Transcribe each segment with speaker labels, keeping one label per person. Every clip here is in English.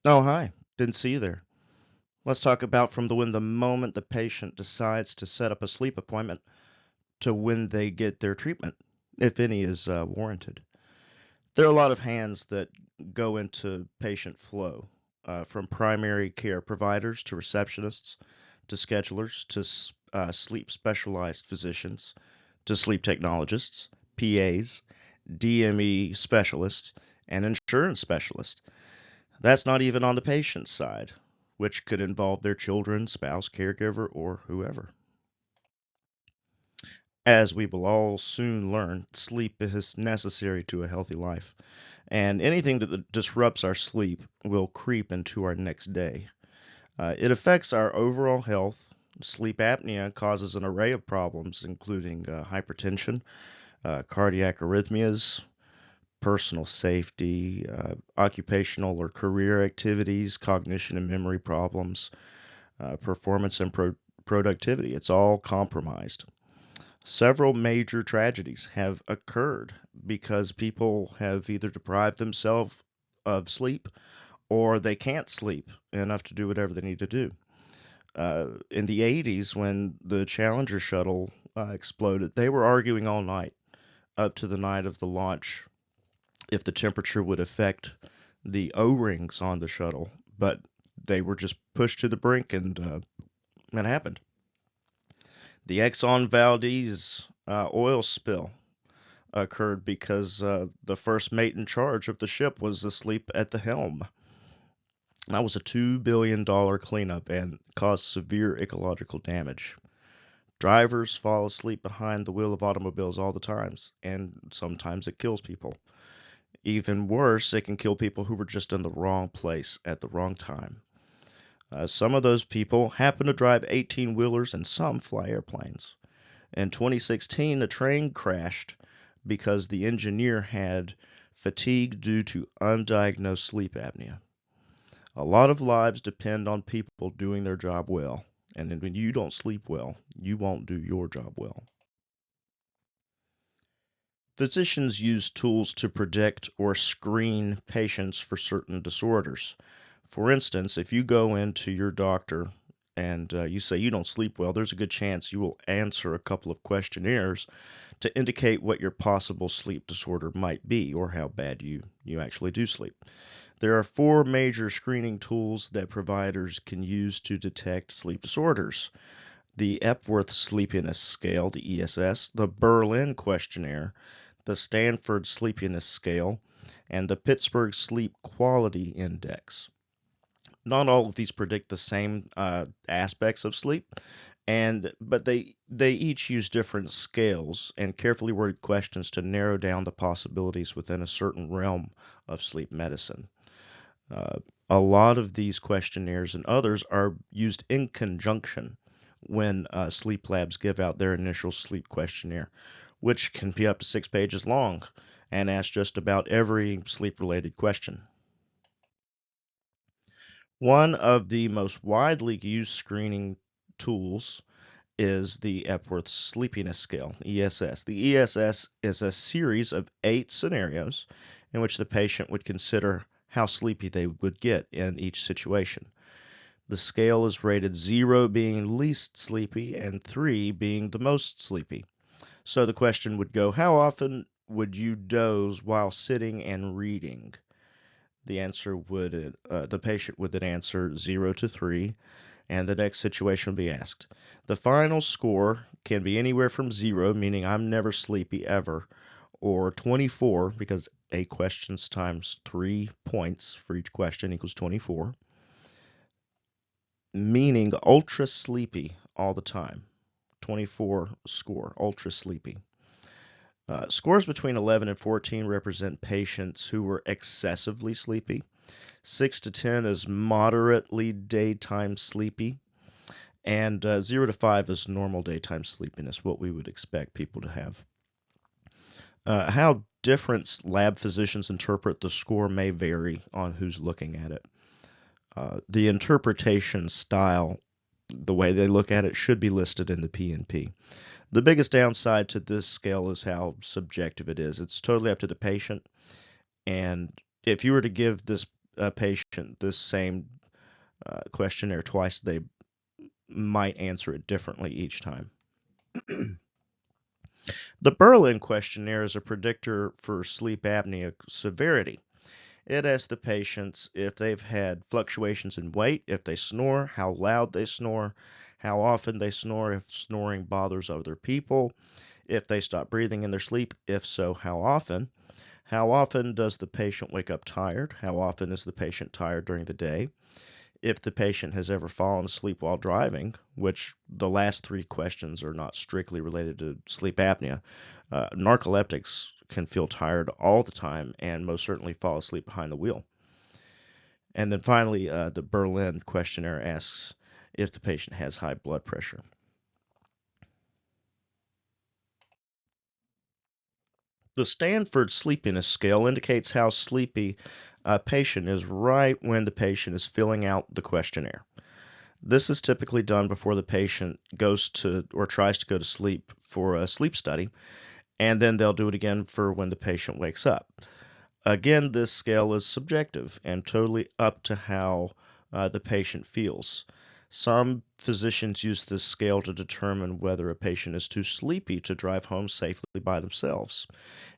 Speaker 1: Oh, hi. Didn't see you there. Let's talk about from the moment the patient decides to set up a sleep appointment to when they get their treatment, if any is warranted. There are a lot of hands that go into patient flow, from primary care providers to receptionists to schedulers to sleep specialized physicians to sleep technologists, PAs, DME specialists, and insurance specialists. That's not even on the patient's side, which could involve their children, spouse, caregiver, or whoever. As we will all soon learn, sleep is necessary to a healthy life, and anything that disrupts our sleep will creep into our next day. It affects our overall health. Sleep apnea causes an array of problems, including hypertension, cardiac arrhythmias, personal safety, occupational or career activities, cognition and memory problems, performance and productivity. It's all compromised. Several major tragedies have occurred because people have either deprived themselves of sleep or they can't sleep enough to do whatever they need to do. In the 80s, when the Challenger shuttle exploded, they were arguing all night up to the night of the launch if the temperature would affect the O-rings on the shuttle, but they were just pushed to the brink and it happened. The Exxon Valdez oil spill occurred because the first mate in charge of the ship was asleep at the helm. That was a $2 billion cleanup and caused severe ecological damage. Drivers fall asleep behind the wheel of automobiles all the times, and sometimes it kills people. Even worse, it can kill people who were just in the wrong place at the wrong time. Some of those people happen to drive 18 wheelers and some fly airplanes. In 2016, a train crashed because the engineer had fatigue due to undiagnosed sleep apnea. A lot of lives depend on people doing their job well. And then when you don't sleep well, you won't do your job well. Physicians use tools to predict or screen patients for certain disorders. For instance, if you go into your doctor and you say you don't sleep well, there's a good chance you will answer a couple of questionnaires to indicate what your possible sleep disorder might be or how bad you actually do sleep. There are four major screening tools that providers can use to detect sleep disorders: the Epworth Sleepiness Scale, the ESS, the Berlin Questionnaire, the Stanford Sleepiness Scale, and the Pittsburgh Sleep Quality Index. Not all of these predict the same aspects of sleep, and but they each use different scales and carefully worded questions to narrow down the possibilities within a certain realm of sleep medicine. Uh, a lot of these questionnaires and others are used in conjunction when sleep labs give out their initial sleep questionnaire, which can be up to 6 pages long and ask just about every sleep related question. One of the most widely used screening tools is the Epworth Sleepiness Scale, ESS. The ESS is a series of 8 scenarios in which the patient would consider how sleepy they would get in each situation. The scale is rated 0 being least sleepy and 3 being the most sleepy. So the question would go, how often would you doze while sitting and reading? The patient would then answer 0 to 3, and the next situation will be asked. The final score can be anywhere from 0, meaning I'm never sleepy ever, or 24, because 8 questions times 3 points for each question equals 24, meaning ultra sleepy all the time. 24 score, ultra sleepy. Scores between 11 and 14 represent patients who were excessively sleepy. 6 to 10 is moderately daytime sleepy. And 0 to 5 is normal daytime sleepiness, what we would expect people to have. How different lab physicians interpret the score may vary on who's looking at it. The interpretation style, the way they look at it, should be listed in the P&P. The biggest downside to this scale is how subjective it is. It's totally up to the patient, and if you were to give this a patient this same questionnaire twice, they might answer it differently each time. The Berlin questionnaire is a predictor for sleep apnea severity. It asks the patients if they've had fluctuations in weight, if they snore, how loud they snore, how often they snore, if snoring bothers other people, if they stop breathing in their sleep, if so, how often does the patient wake up tired, how often is the patient tired during the day, if the patient has ever fallen asleep while driving, which the last three questions are not strictly related to sleep apnea. Narcoleptics can feel tired all the time and most certainly fall asleep behind the wheel. And then finally, the Berlin questionnaire asks if the patient has high blood pressure. The Stanford Sleepiness Scale indicates how sleepy a patient is right when the patient is filling out the questionnaire. This is typically done before the patient goes to or tries to go to sleep for a sleep study, and then they'll do it again for when the patient wakes up. Again, this scale is subjective and totally up to how the patient feels. Some physicians use this scale to determine whether a patient is too sleepy to drive home safely by themselves.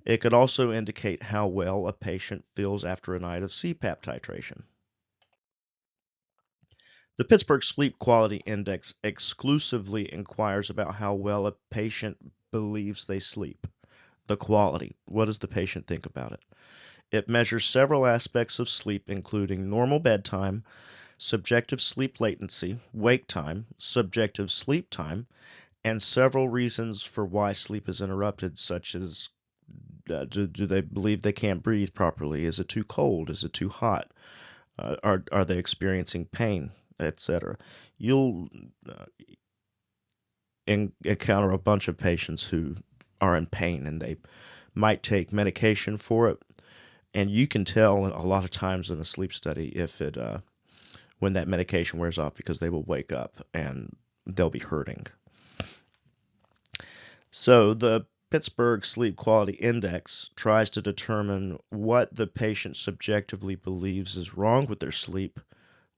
Speaker 1: It could also indicate how well a patient feels after a night of CPAP titration. The Pittsburgh Sleep Quality Index exclusively inquires about how well a patient believes they sleep. The quality. What does the patient think about it? It measures several aspects of sleep, including normal bedtime, subjective sleep latency, wake time, subjective sleep time, and several reasons for why sleep is interrupted, such as do they believe they can't breathe properly? Is it too cold? Is it too hot? Are they experiencing pain, etc. You'll uh, encounter a bunch of patients who are in pain and they might take medication for it, and you can tell a lot of times in a sleep study if it when that medication wears off because they will wake up and they'll be hurting. So the Pittsburgh Sleep Quality Index tries to determine what the patient subjectively believes is wrong with their sleep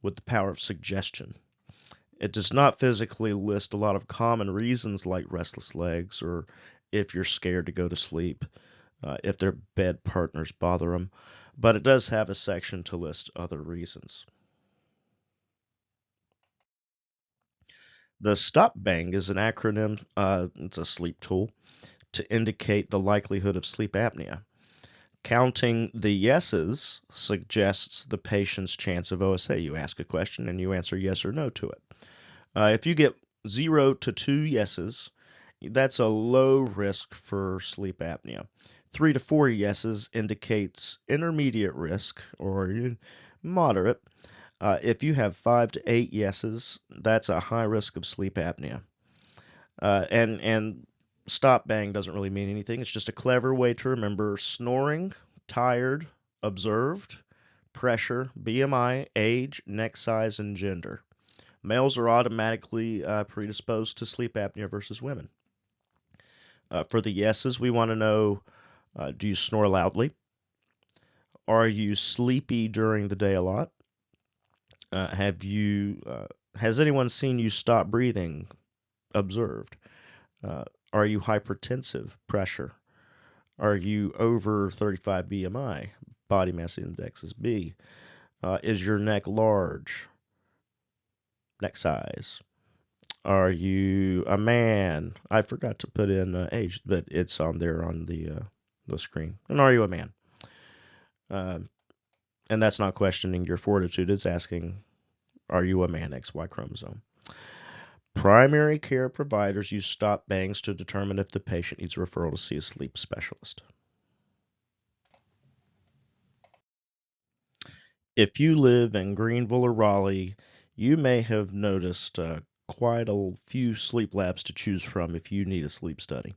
Speaker 1: with the power of suggestion. It does not physically list a lot of common reasons like restless legs or if you're scared to go to sleep, if their bed partners bother them, but it does have a section to list other reasons. The stop bang is an acronym, it's a sleep tool, to indicate the likelihood of sleep apnea. Counting the yeses suggests the patient's chance of OSA. You ask a question and you answer yes or no to it. If you get 0 to 2 yeses, that's a low risk for sleep apnea. 3 to 4 yeses indicates intermediate risk or moderate. If you have 5 to 8 yeses, that's a high risk of sleep apnea. And stop bang doesn't really mean anything. It's just a clever way to remember snoring, tired, observed, pressure, BMI, age, neck size, and gender. Males are automatically predisposed to sleep apnea versus women. For the yeses, we want to know, do you snore loudly? Are you sleepy during the day a lot? Has anyone seen you stop breathing? Observed. Uh, are you hypertensive? Pressure. Are you over 35 BMI? Body mass index is B. Is your neck large? Neck size. Are you a man? I forgot to put in age, but it's on there on the screen. And are you a man? Uh, and that's not questioning your fortitude. It's asking, are you a man? XY chromosome. Primary care providers use stop bangs to determine if the patient needs a referral to see a sleep specialist. If you live in Greenville or Raleigh, you may have noticed quite a few sleep labs to choose from if you need a sleep study.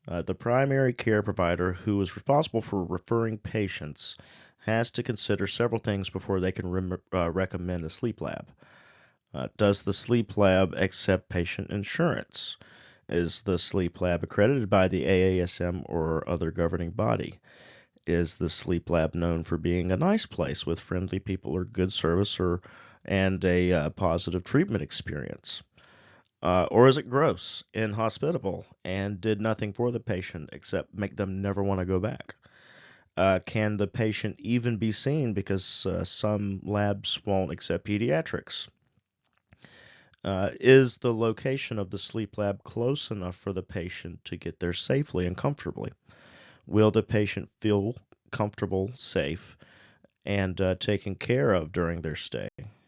Speaker 1: The primary care provider who is responsible for referring patients has to consider several things before they can recommend a sleep lab. Does the sleep lab accept patient insurance? Is the sleep lab accredited by the AASM or other governing body? Is the sleep lab known for being a nice place with friendly people or good service and a positive treatment experience? Or is it gross, inhospitable, and did nothing for the patient except make them never want to go back? Can the patient even be seen because some labs won't accept pediatrics? Is the location of the sleep lab close enough for the patient to get there safely and comfortably? Will the patient feel comfortable, safe, and taken care of during their stay?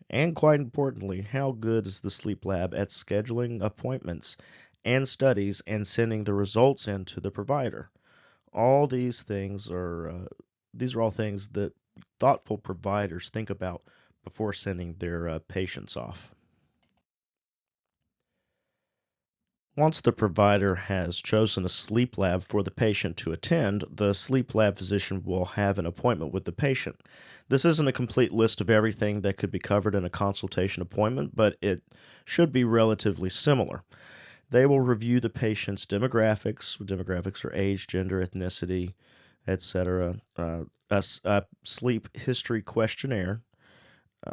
Speaker 1: And quite importantly, how good is the sleep lab at scheduling appointments and studies and sending the results in to the provider? All these are all things that thoughtful providers think about before sending their patients off. Once the provider has chosen a sleep lab for the patient to attend, the sleep lab physician will have an appointment with the patient. This isn't a complete list of everything that could be covered in a consultation appointment, but it should be relatively similar. They will review the patient's demographics. Demographics are age, gender, ethnicity, etc. A sleep history questionnaire, uh,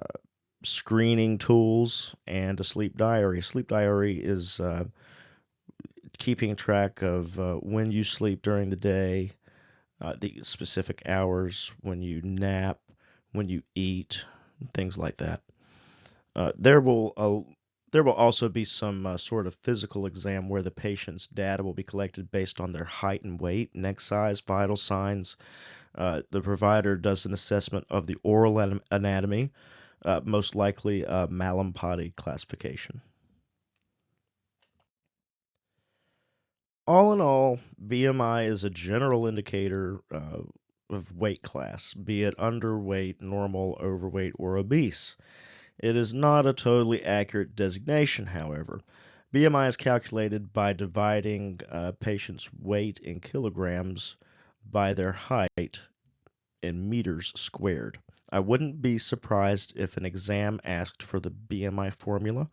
Speaker 1: screening tools, and a sleep diary. A sleep diary is keeping track of when you sleep during the day, the specific hours, when you nap, when you eat, things like that. Uh, there will uh, there will also be some sort of physical exam where the patient's data will be collected based on their height and weight, neck size, vital signs. The provider does an assessment of the oral anatomy, most likely a Mallampati classification. All in all, BMI is a general indicator of weight class, be it underweight, normal, overweight, or obese. It is not a totally accurate designation, however. BMI is calculated by dividing a patient's weight in kilograms by their height in meters squared. I wouldn't be surprised if an exam asked for the BMI formula,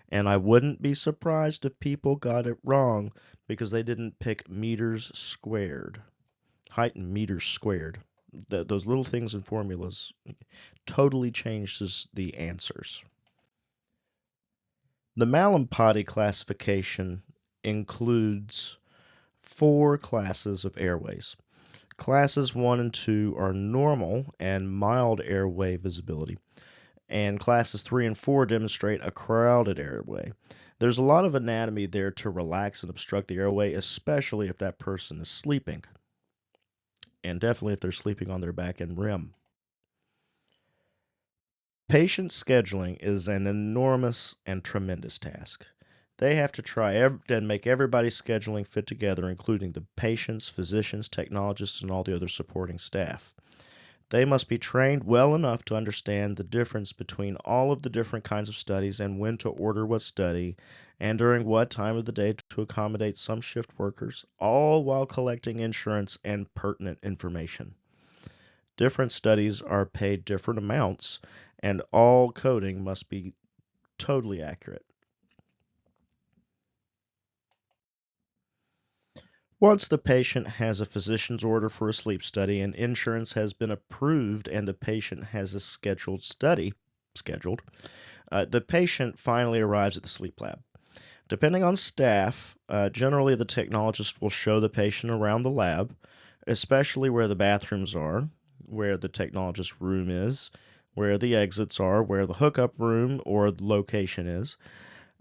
Speaker 1: and I wouldn't be surprised if people got it wrong because they didn't pick meters squared, height in meters squared. Those little things in formulas totally changes the answers. The Mallampati classification includes four classes of airways. Classes 1 and 2 are normal and mild airway visibility, and classes 3 and 4 demonstrate a crowded airway. There's a lot of anatomy there to relax and obstruct the airway, especially if that person is sleeping, and definitely if they're sleeping on their back and rim. Patient scheduling is an enormous and tremendous task. They have to try and make everybody's scheduling fit together, including the patients, physicians, technologists, and all the other supporting staff. They must be trained well enough to understand the difference between all of the different kinds of studies and when to order what study and during what time of the day to accommodate some shift workers, all while collecting insurance and pertinent information. Different studies are paid different amounts, and all coding must be totally accurate. Once the patient has a physician's order for a sleep study and insurance has been approved and the patient has a scheduled study scheduled, the patient finally arrives at the sleep lab. Depending on staff, generally the technologist will show the patient around the lab, especially where the bathrooms are, where the technologist room is, where the exits are, where the hookup room or location is,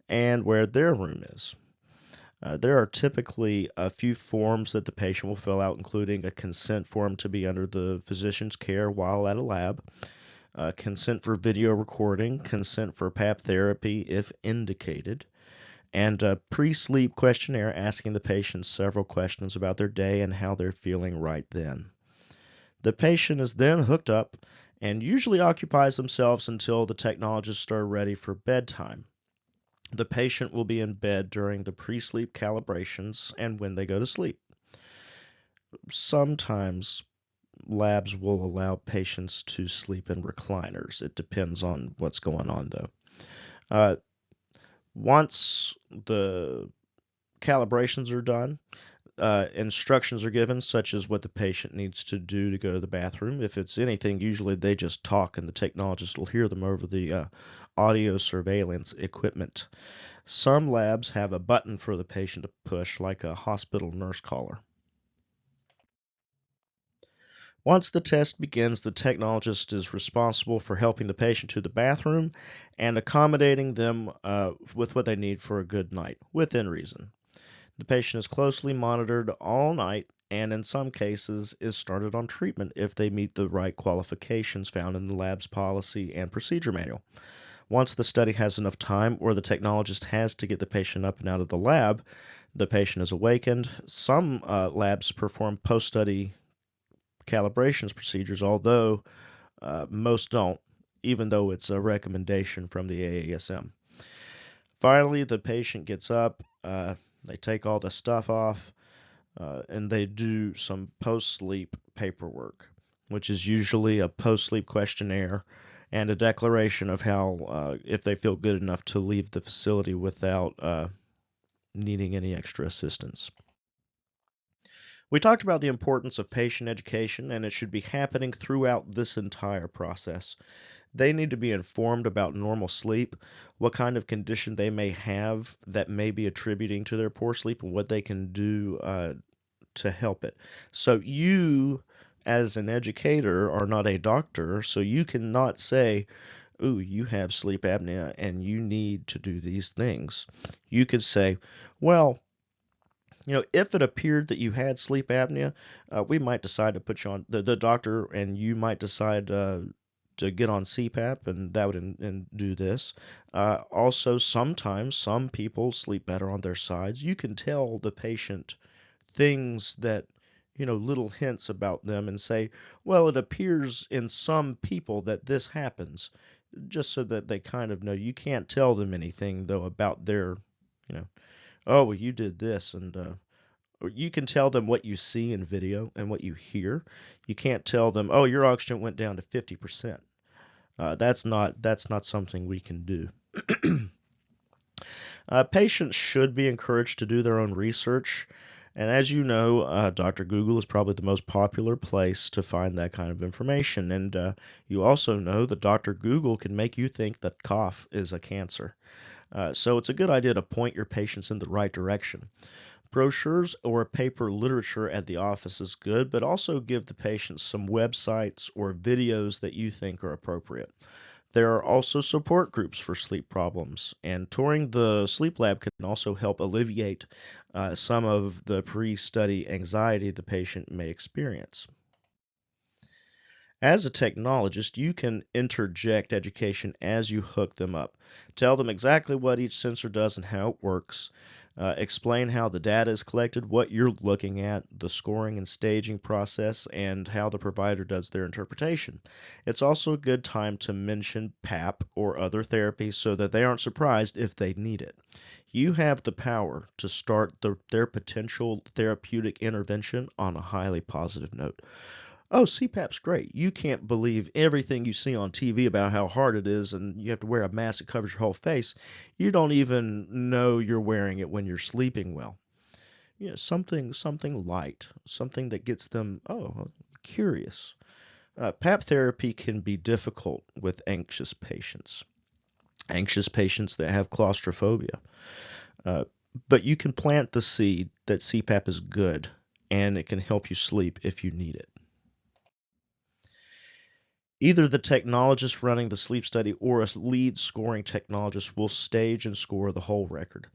Speaker 1: and where their room is. There are typically a few forms that the patient will fill out, including a consent form to be under the physician's care while at a lab, consent for video recording, consent for PAP therapy if indicated, and a pre-sleep questionnaire asking the patient several questions about their day and how they're feeling right then. The patient is then hooked up and usually occupies themselves until the technologists are ready for bedtime. The patient will be in bed during the pre-sleep calibrations and when they go to sleep. Sometimes labs will allow patients to sleep in recliners. It depends on what's going on, though. Uh, Once the calibrations are done, Instructions are given, such as what the patient needs to do to go to the bathroom. If it's anything, usually they just talk and the technologist will hear them over the audio surveillance equipment. Some labs have a button for the patient to push, like a hospital nurse caller. Once the test begins, the technologist is responsible for helping the patient to the bathroom and accommodating them with what they need for a good night, within reason. The patient is closely monitored all night and, in some cases, is started on treatment if they meet the right qualifications found in the lab's policy and procedure manual. Once the study has enough time or the technologist has to get the patient up and out of the lab, the patient is awakened. Some labs perform post study calibrations procedures, although most don't, even though it's a recommendation from the AASM. Finally, the patient gets up, they take all the stuff off, and they do some post sleep paperwork, which is usually a post sleep questionnaire and a declaration of how, if they feel good enough to leave the facility without needing any extra assistance. We talked about the importance of patient education, and it should be happening throughout this entire process. They need to be informed about normal sleep, what kind of condition they may have that may be attributing to their poor sleep, and what they can do to help it. So, you, as an educator, are not a doctor, so you cannot say, ooh, you have sleep apnea and you need to do these things. You could say, well, if it appeared that you had sleep apnea, we might decide to put you on the doctor, and you might decide to get on CPAP, and that would do this. Also, sometimes some people sleep better on their sides. You can tell the patient things that, little hints about them and say, well, it appears in some people that this happens, just so that they kind of know. You can't tell them anything, though, about their, you know, oh, well, you did this, and or you can tell them what you see in video and what you hear. You can't tell them, oh, your oxygen went down to 50%. That's not something we can do. Patients should be encouraged to do their own research. And as you know, Dr. Google is probably the most popular place to find that kind of information. And you also know that Dr. Google can make you think that cough is a cancer. So it's a good idea to point your patients in the right direction. Brochures or paper literature at the office is good, but also give the patients some websites or videos that you think are appropriate. There are also support groups for sleep problems, and touring the sleep lab can also help alleviate some of the pre study anxiety the patient may experience. As a technologist, you can interject education as you hook them up. Tell them exactly what each sensor does and how it works. Explain how the data is collected, what you're looking at, the scoring and staging process, and how the provider does their interpretation. It's also a good time to mention PAP or other therapies so that they aren't surprised if they need it. You have the power to start their potential therapeutic intervention on a highly positive note. Oh, CPAP's great. You can't believe everything you see on TV about how hard it is, and you have to wear a mask that covers your whole face. You don't even know you're wearing it when you're sleeping well. Something light, something that gets them, curious. PAP therapy can be difficult with anxious patients that have claustrophobia. Uh, but you can plant the seed that CPAP is good, and it can help you sleep if you need it. Either the technologist running the sleep study or a lead scoring technologist will stage and score the whole record.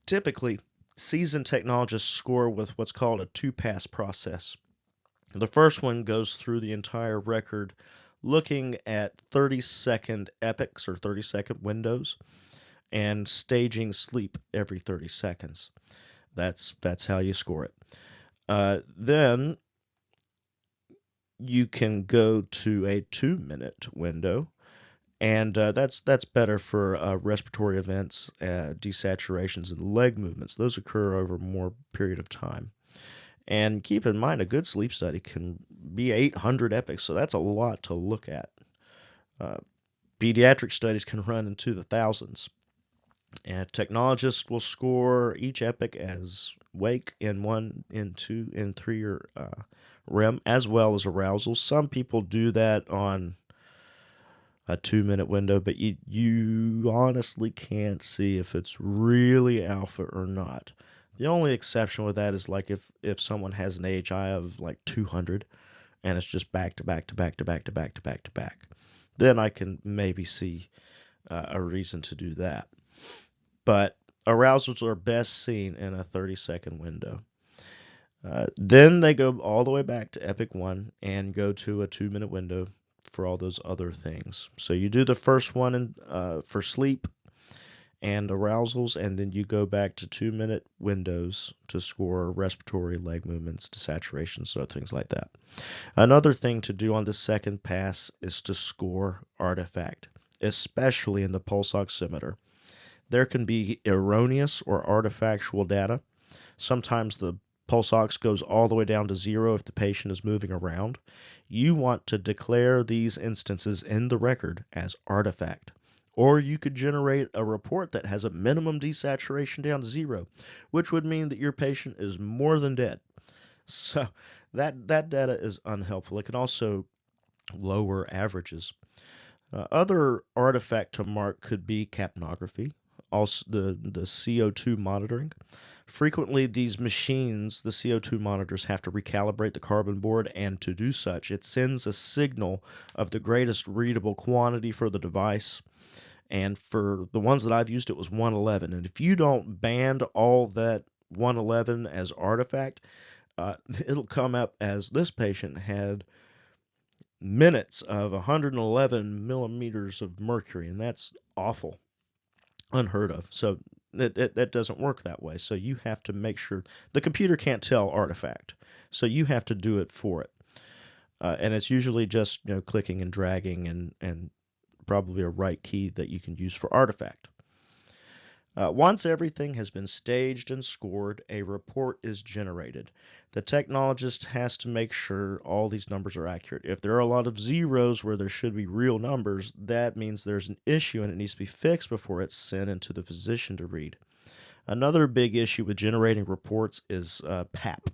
Speaker 1: Typically, seasoned technologists score with what's called a two-pass process. The first one goes through the entire record looking at 30-second epochs or 30-second windows and staging sleep every 30 seconds. That's how you score it. Then you can go to a 2-minute window, and that's better for respiratory events, desaturations, and leg movements. Those occur over more period of time. And keep in mind, a good sleep study can be 800 epochs, so that's a lot to look at. Uh, Pediatric studies can run into the thousands. And technologists will score each epoch as wake in 1, in 2, in 3, or REM, as well as arousal. Some people do that on a 2-minute window, but you honestly can't see if it's really alpha or not. The only exception with that is like if someone has an AHI of like 200 and it's just back to back to back to back to back to back to back, then I can maybe see a reason to do that. But arousals are best seen in a 30-second window. Then they go all the way back to Epic 1 and go to a 2-minute window for all those other things. So you do the first one for sleep and arousals, and then you go back to 2-minute windows to score respiratory, leg movements, desaturations, so things like that. Another thing to do on the second pass is to score artifact, especially in the pulse oximeter. There can be erroneous or artifactual data. Sometimes the pulse ox goes all the way down to 0 if the patient is moving around. You want to declare these instances in the record as artifact. Or you could generate a report that has a minimum desaturation down to 0, which would mean that your patient is more than dead. So that data is unhelpful. It can also lower averages. Other artifact to mark could be capnography, also the CO2 monitoring. Frequently, these machines, the CO2 monitors, have to recalibrate the carbon board, and to do such, it sends a signal of the greatest readable quantity for the device. And for the ones that I've used, it was 111. And if you don't band all that 111 as artifact, it'll come up as this patient had minutes of 111 millimeters of mercury, and that's awful, unheard of. So that doesn't work that way. So you have to make sure the computer can't tell artifact, so you have to do it for it. And it's usually just clicking and dragging and probably a right key that you can use for artifact. Once everything has been staged and scored, a report is generated. The technologist has to make sure all these numbers are accurate. If there are a lot of zeros where there should be real numbers, that means there's an issue and it needs to be fixed before it's sent into the physician to read. Another big issue with generating reports is PAP.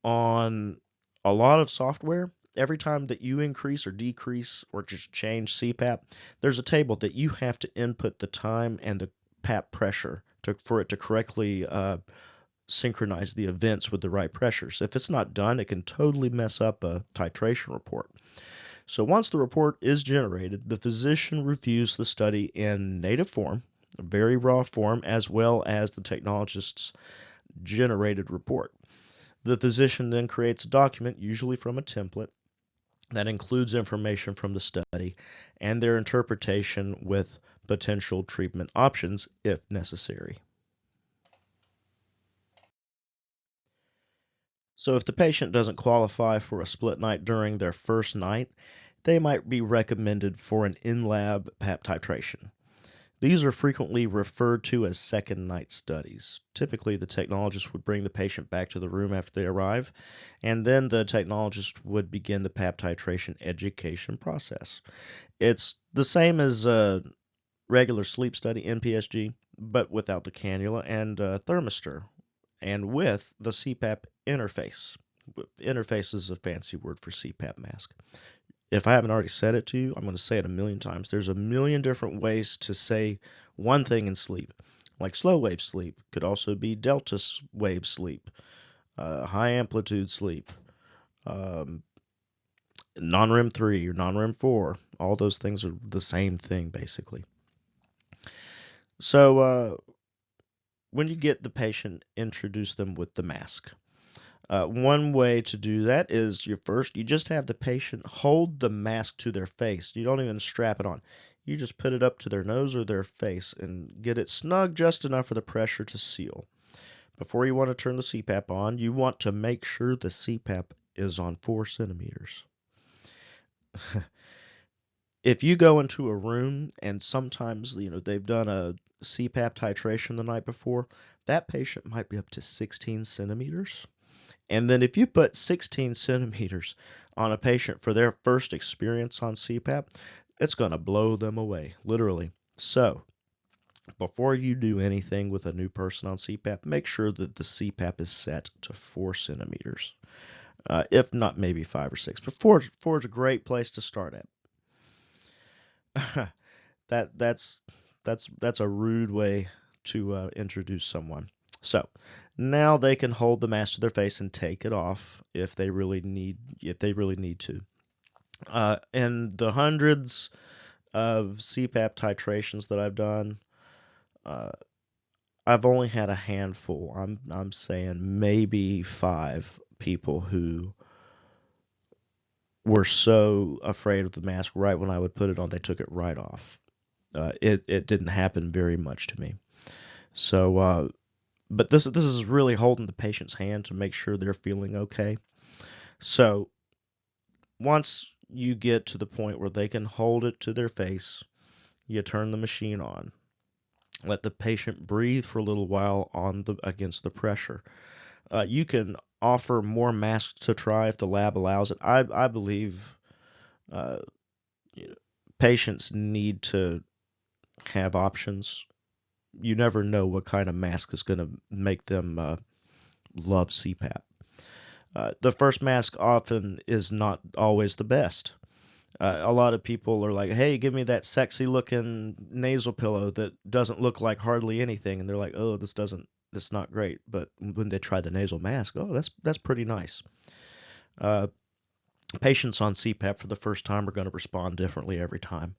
Speaker 1: On a lot of software, every time that you increase or decrease or just change CPAP, there's a table that you have to input the time and the PAP pressure for it to correctly synchronize the events with the right pressures. If it's not done, it can totally mess up a titration report. So once the report is generated, the physician reviews the study in native form, a very raw form, as well as the technologist's generated report. The physician then creates a document, usually from a template, that includes information from the study and their interpretation with potential treatment options if necessary. So if the patient doesn't qualify for a split night during their first night, they might be recommended for an in-lab PAP titration. These are frequently referred to as second night studies. Typically, the technologist would bring the patient back to the room after they arrive, and then the technologist would begin the PAP titration education process. It's the same as a regular sleep study in PSG, but without the cannula and thermistor, and with the CPAP interface. Interface is a fancy word for CPAP mask. If I haven't already said it to you, I'm going to say it a million times. There's a million different ways to say one thing in sleep. Like slow wave sleep could also be delta wave sleep, high amplitude sleep, um, non-REM 3 or non-REM 4. All those things are the same thing basically. So when you get the patient, introduce them with the mask. One way to do that is you just have the patient hold the mask to their face. You don't even strap it on. You just put it up to their nose or their face and get it snug just enough for the pressure to seal. Before you want to turn the CPAP on, you want to make sure the CPAP is on 4 centimeters. If you go into a room and sometimes they've done a CPAP titration the night before, that patient might be up to 16 centimeters. And then if you put 16 centimeters on a patient for their first experience on CPAP, it's going to blow them away, literally. So Before you do anything with a new person on CPAP, make sure that the CPAP is set to 4 centimeters. If not, maybe 5 or 6. But four is a great place to start at. that that's that's a rude way to introduce someone. So now they can hold the mask to their face and take it off if they really need to. In the hundreds of CPAP titrations that I've done, uh, I've only had a handful. I'm saying maybe 5 people who were so afraid of the mask right when I would put it on, they took it right off. It didn't happen very much to me. So, but this is really holding the patient's hand to make sure they're feeling okay. So once you get to the point where they can hold it to their face, you turn the machine on. Let the patient breathe for a little while on the against the pressure. You can offer more masks to try if the lab allows it. I believe uh, you know, patients need to have options. You never know what kind of mask is going to make them love CPAP. The first mask often is not always the best. A lot of people are like, "Hey, give me that sexy looking nasal pillow that doesn't look like hardly anything," and they're like, "Oh, that's not great." But when they try the nasal mask, oh, that's pretty nice. Uh, Patients on CPAP for the first time are going to respond differently every time.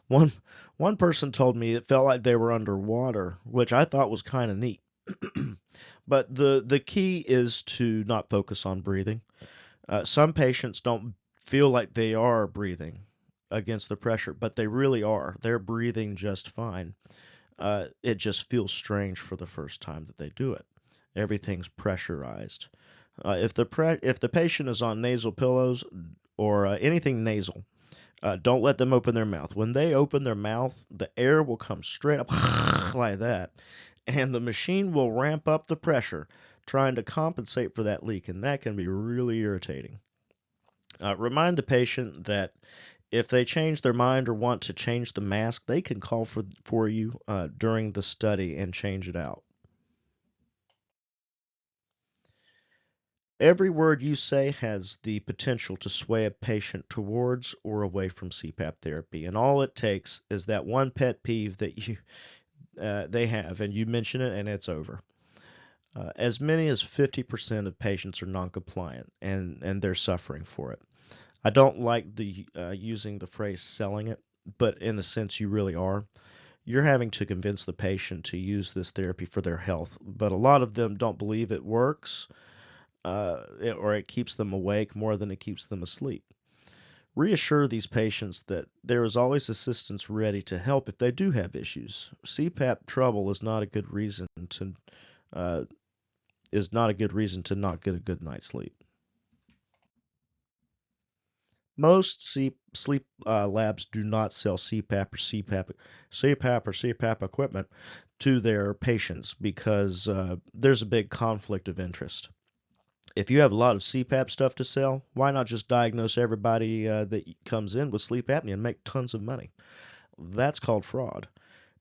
Speaker 1: One one person told me it felt like they were underwater, which I thought was kind of neat. But the key is to not focus on breathing. Some patients don't feel like they are breathing against the pressure, but they really are. They're breathing just fine. It just feels strange for the first time that they do it. Everything's pressurized. If the patient is on nasal pillows or anything nasal, don't let them open their mouth. When they open their mouth, the air will come straight up like that, and the machine will ramp up the pressure, trying to compensate for that leak, and that can be really irritating. Remind the patient that if they change their mind or want to change the mask, they can call for you during the study and change it out. Every word you say has the potential to sway a patient towards or away from CPAP therapy, and all it takes is that one pet peeve that they have, and you mention it, and it's over. As many as 50% of patients are non-compliant, and they're suffering for it. I don't like the using the phrase selling it, but in a sense, you really are. You're having to convince the patient to use this therapy for their health, but a lot of them don't believe it works, or it keeps them awake more than it keeps them asleep. Reassure these patients that there is always assistance ready to help if they do have issues. CPAP trouble uh, is not a good reason to not get a good night's sleep. Most sleep labs do not sell CPAP or CPAP equipment to their patients because there's a big conflict of interest. If you have a lot of CPAP stuff to sell, why not just diagnose everybody that comes in with sleep apnea and make tons of money? That's called fraud.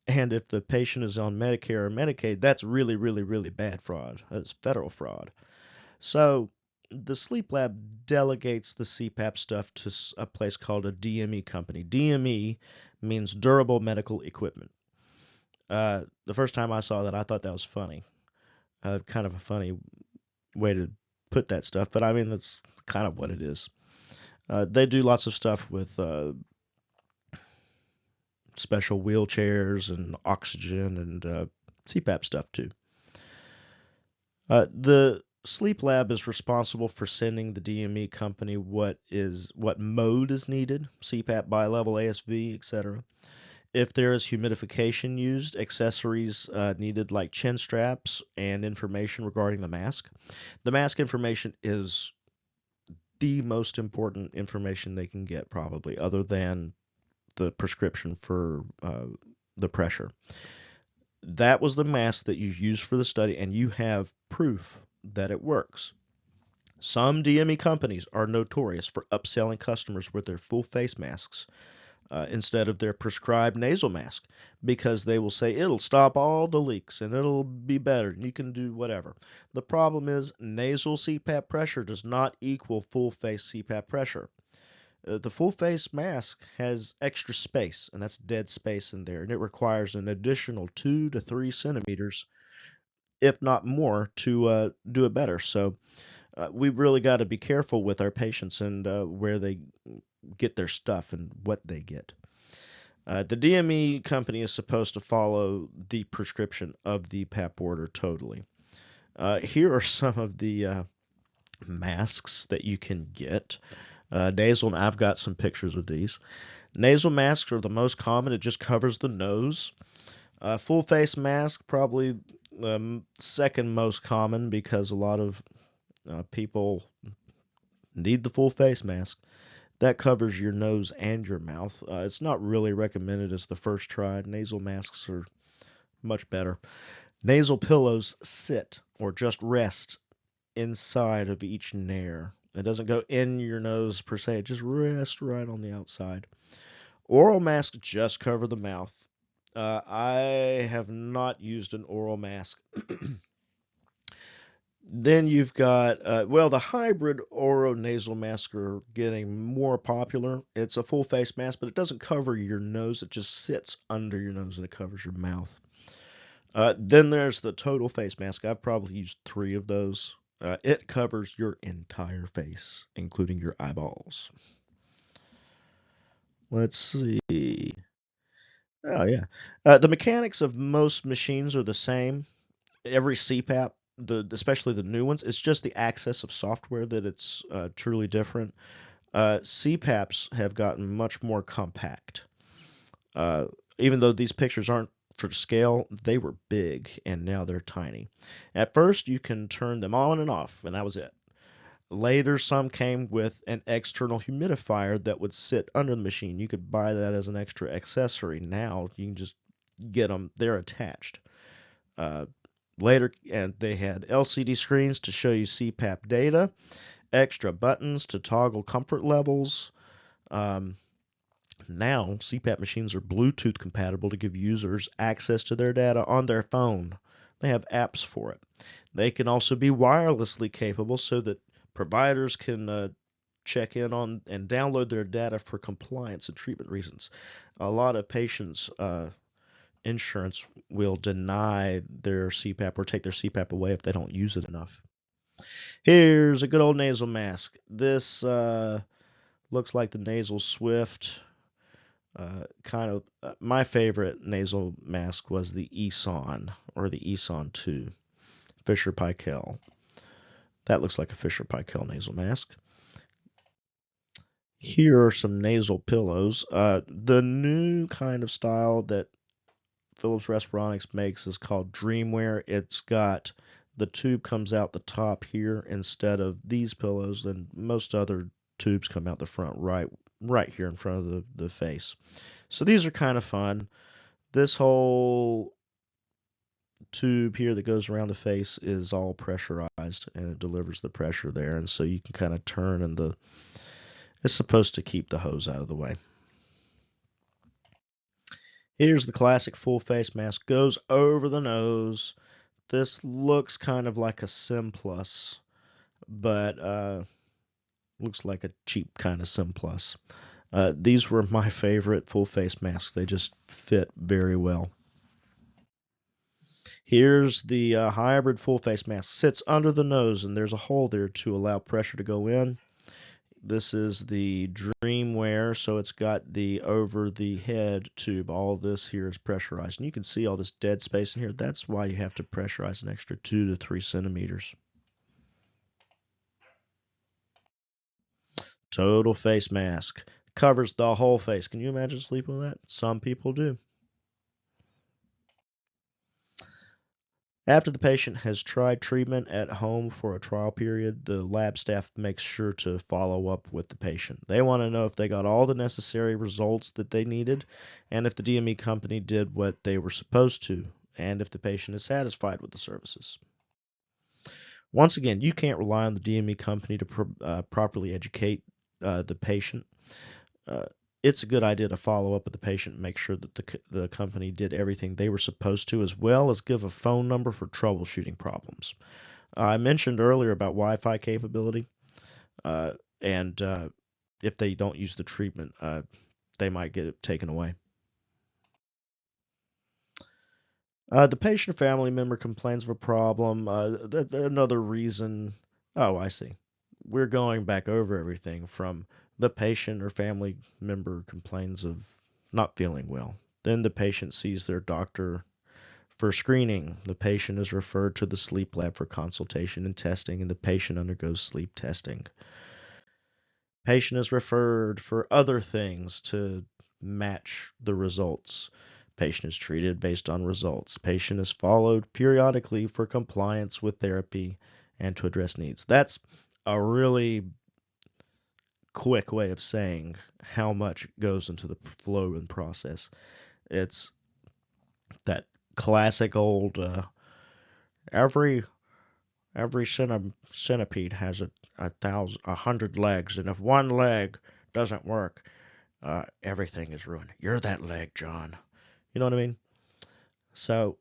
Speaker 1: And if the patient is on Medicare or Medicaid, that's really, really, really bad fraud. That's federal fraud. So the sleep lab delegates the CPAP stuff to a place called a DME company. DME means durable medical equipment. The first time I saw that, I thought that was funny. Kind of a funny way to put that stuff, but I mean, that's kind of what it is. They do lots of stuff with special wheelchairs and oxygen and CPAP stuff too. The sleep lab is responsible for sending the DME company what mode is needed, CPAP, bilevel, ASV, etc. If there is humidification used, accessories needed like chin straps, and information regarding the mask. The mask information is the most important information they can get, probably, other than the prescription for the pressure. That was the mask that you used for the study, and you have proof that it works. Some DME companies are notorious for upselling customers with their full face masks. instead of their prescribed nasal mask because they will say it'll stop all the leaks and it'll be better. You can do whatever. The problem is nasal CPAP pressure does not equal full face CPAP pressure. The full face mask has extra space, and that's dead space in there, and it requires an additional 2 to 3 centimeters, if not more, to do it better. So we really got to be careful with our patients and where they get their stuff and what they get. The DME company is supposed to follow the prescription of the PAP order totally. Here are some of the masks that you can get. Nasal, and I've got some pictures of these. Nasal masks are the most common. It just covers the nose. Full face mask, probably second most common because a lot of people need the full face mask. That covers your nose and your mouth. It's not really recommended as the first try. Nasal masks are much better. Nasal pillows sit or just rest inside of each nair. It doesn't go in your nose per se, it just rests right on the outside. Oral masks just cover the mouth. I have not used an oral mask. Then you've got, well, the hybrid oronasal masks are getting more popular. It's a full face mask, but it doesn't cover your nose. It just sits under your nose and it covers your mouth. Then there's the total face mask. I've probably used 3 of those. It covers your entire face, including your eyeballs. Let's see. Oh, yeah. The mechanics of most machines are the same. Every CPAP, especially the new ones, it's just the access of software that it's truly different. CPAPs have gotten much more compact. Uh, Even though these pictures aren't for scale, they were big and now they're tiny. At first, you can turn them on and off, and that was it. Later, some came with an external humidifier that would sit under the machine. You could buy that as an extra accessory. Now, you can just get them, they're attached. Uh, Later, and they had LCD screens to show you CPAP data, extra buttons to toggle comfort levels. Um, Now, CPAP machines are Bluetooth compatible to give users access to their data on their phone. They have apps for it. They can also be wirelessly capable so that providers can check in on and download their data for compliance and treatment reasons. A lot of patients' insurance will deny their CPAP or take their CPAP away if they don't use it enough. Here's a good old nasal mask. This looks like the Nasal Swift. Kind of my favorite nasal mask was the Eson or the Eson 2 Fisher Paykel. That looks like a Fisher Paykel nasal mask. Here are some nasal pillows. The new kind of style that Philips Respironics makes is called Dreamwear. It's got the tube comes out the top here instead of these pillows, and most other tubes come out the front right here in front of the face. So these are kind of fun. This whole tube here that goes around the face is all pressurized and it delivers the pressure there, and so you can kind of turn and it's supposed to keep the hose out of the way. Here's the classic full face mask, goes over the nose. This looks kind of like a Sim Plus, but looks like a cheap kind of Sim Plus. These were my favorite full face masks. They just fit very well. Here's the hybrid full face mask. Sits under the nose, and there's a hole there to allow pressure to go in. This is the Dreamwear, so it's got the over the head tube. All this here is pressurized, and you can see all this dead space in here. That's why you have to pressurize an extra 2 to 3 centimeters. Total face mask. Covers the whole face. Can you imagine sleeping with that? Some people do. After the patient has tried treatment at home for a trial period, the lab staff makes sure to follow up with the patient. They want to know if they got all the necessary results that they needed and if the DME company did what they were supposed to and if the patient is satisfied with the services. Once again, you can't rely on the DME company to properly educate the patient. Uh, it's a good idea to follow up with the patient and make sure that the company did everything they were supposed to, as well as give a phone number for troubleshooting problems. I mentioned earlier about Wi-Fi capability, uh, and if they don't use the treatment, they might get it taken away. The patient or family member complains of a problem. Another reason. Oh, I see. We're going back over everything from the patient or family member complains of not feeling well. Then the patient sees their doctor for screening. The patient is referred to the sleep lab for consultation and testing, and the patient undergoes sleep testing. Patient is referred for other things to match the results. Patient is treated based on results. Patient is followed periodically for compliance with therapy and to address needs. That's a really quick way of saying how much goes into the flow and process. It's that classic old every centipede has a hundred legs, and if one leg doesn't work, everything is ruined. You're that leg, John. You know what I mean? So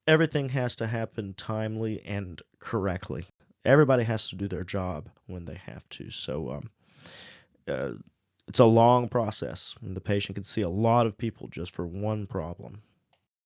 Speaker 1: everything has to happen timely and correctly. Everybody has to do their job when they have to. So uh, it's a long process, and the patient can see a lot of people just for one problem.